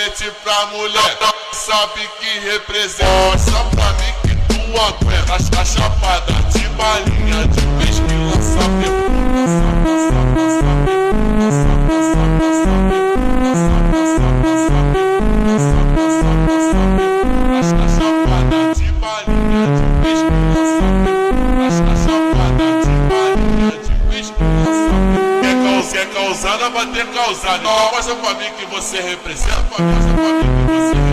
mete pra mulher, sabe que representa. Mostra pra mim que tu aguenta a chapada de balinha, de vez que lança quer causada, vai ter causada. Então mostra pra mim que você representa. Mostra pra mim que você